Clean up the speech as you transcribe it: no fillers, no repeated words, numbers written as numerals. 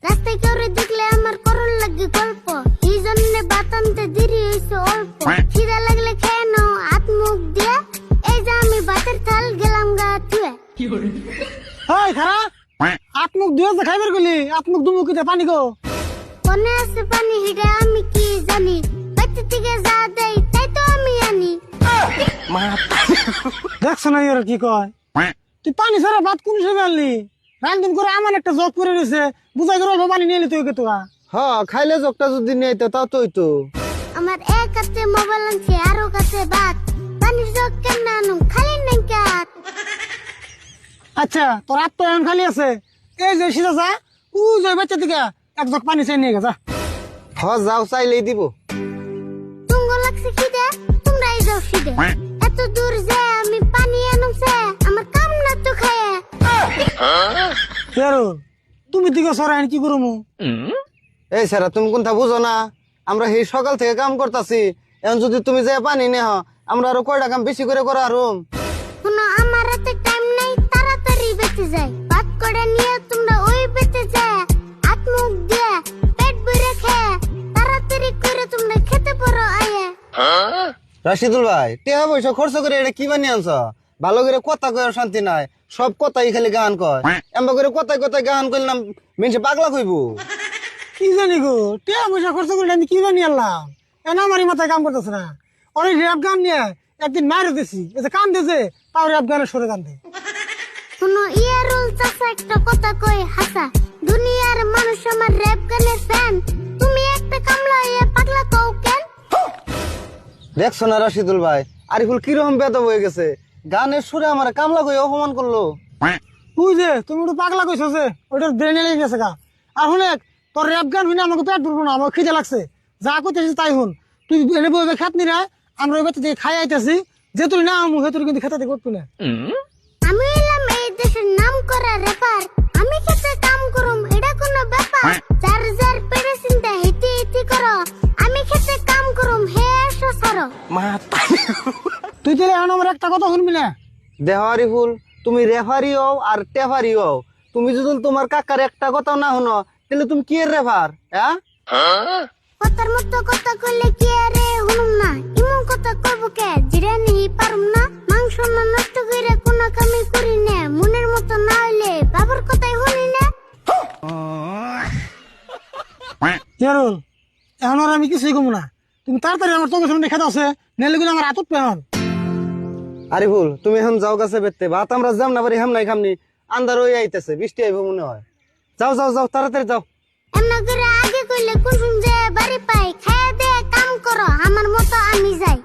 রাস্তায় কেউ দেখলে আমার করল লাগে গল্প, এই জন্য বাতানতে দেরি হয়েছে অল্প। খিদা লাগলে খেয়ে নাও হাত মুখ দিয়ে, এই যে আমি ভাতের থাল গেলাম গা ধুয়ে। হাই খারা আট মুখ দুয়ে যে খাইবার গলি আট মুখ দুমুখিতে পানি গো। মনে আছে পানি হিডে আমি কি জানি, বাড়ি থেকে যা দেয় তাই তো আমি আনি। দেখছো না এর কি কয়, তুই পানি ছাড়া ভাত কোন হিসেবে আনলি? রান্ধন করে আমার একটা জগ করে রয়েছে, বুঝাই করে অল্প পানি নিয়ে এলি তুই কে তোরা। হ্যাঁ খাইলে জগটা যদি নেই তো তাও তোই তো। আমার এক হাতে মোবাইল আনছে আরো কাছে ভাত, পানির জগ কেন আনুম খালি নাই কাত। আচ্ছা তোর হাত তো এখন খালি আছে, এই যে সিধা যা ও যে বাচ্চা দিকে এক জগ পানি চাই নিয়ে গেছা। হ্যাঁ যাও চাইলেই দিব। তুঙ্গ লাগছে খিদে, তোমরাই যাও খিদে। এত দূর যে আমি পানি আনুমছে, আমার কাম না তো খায়। কেরো তুমি দিকে সরাই কি করবো? এই স্যারা তুমি কোনটা বুঝো না? আমরা এই সকাল থেকে কাম করতেছি, এখন যদি তুমি যে পানি নেহ আমরা আরো কয়টা কাম বেশি করে করা আরো। কোনো আমার হাতে টাইম নাই, তাড়াতাড়ি বেঁচে যায়। ভাত করে নিয়ে তোমরা ওই বেঁচে যায়, হাত মুখ দিয়ে পেট ভরে খেয়ে তাড়াতাড়ি করে তোমরা খেতে পারো আয়ে। রাশিদুল ভাই টেহা পয়সা খরচ করে এটা কি বানিয়ে আনছ? ভালো করে কথা কয়ে শান্তি নাই, সব কথাই খালি গান কয়। এমবা করে কথায় কথায় গান করলাম মেনসে পাগলা কইব। কি জানি গো, টিয়া পয়সা খরচ করে আমি কি জানি আনলাম, এনা আমারই মাথায় কাম করতেছে না। অনেক র্যাপ গান নিয়ে একদিন মারে দিছি, এতে কান দিয়েছে তাও র্যাপ গানের সরে কান্দে। কোনো ইয়ারুল চাচা একটা কথা কই হাসা, দুনিয়ার মানুষ আমার র‍্যাপ গানের ফ্যান, তুমি একটা কামলা হয়ে পাগলা কও কেন? দেখছো না রাশিদুল ভাই আরিফুল কিরকম বেদব হয়ে গেছে, গানের সুরে আমার কামলা কই অপমান করলো। তুই যে তুমি একটু পাগলা কইছো যে ওইটার ব্রেনে লেগে গেছে গা। আর শুনে তোর র্যাপ গান শুনে আমাকে পেট ভরবো না, আমার খিদে লাগছে, যা করতেছিস তাই শুন। তুই এনে বই খাত নি না, আমরা ওই বাচ্চা থেকে খাই আইতেছি, যে তুই না আমু হে তুই কিন্তু খেতে করবি না। আমি এলাম এই দেশের নাম করা র্যাপার, আমি খেতে কাম করুম এটা কোনো ব্যাপার? যার যার পেটে চিন্তা হেঁটে হেঁটে করো, আমি খেতে কাম করুম হে এসো সরো। তুই তো এখন আমার একটা কথা শুনবি না। দেহ আরিফুল তুমি রেফারি হও আর টেফারি হও, তুমি যদি তোমার কাকার একটা কথা না শুনো তাহলে তুমি কি এর রেফার? হ্যাঁ কথার মতো কথা কইলে কি আরে হুনুম না, ইমন কথা কইব কে জিরে নিহি পারুম না। মাংস না নষ্ট কইরা কোন কামই করি না, মনের মতো না হইলে বাবার কথাই শুনি না। কেরল এখন আর আমি কিছুই কমু না, তুমি তাড়াতাড়ি আমার চোখের সামনে খেতে আছে, নেলে কিন্তু আমার হাতত পেহন। আরিফুল তুমি এখন যাও গাছে বেরতে, ভাত আমরা যাম না পারি হামনাই খামনি, আন্দার হয়ে আইতেছে, বৃষ্টি আইব মনে হয়। যাও যাও যাও তাড়াতাড়ি যাও। এমন করে আগে কইলে কোন শুন যে বাড়ি পাই, খায়া দে কাম করো আমার মতো আমি যাই।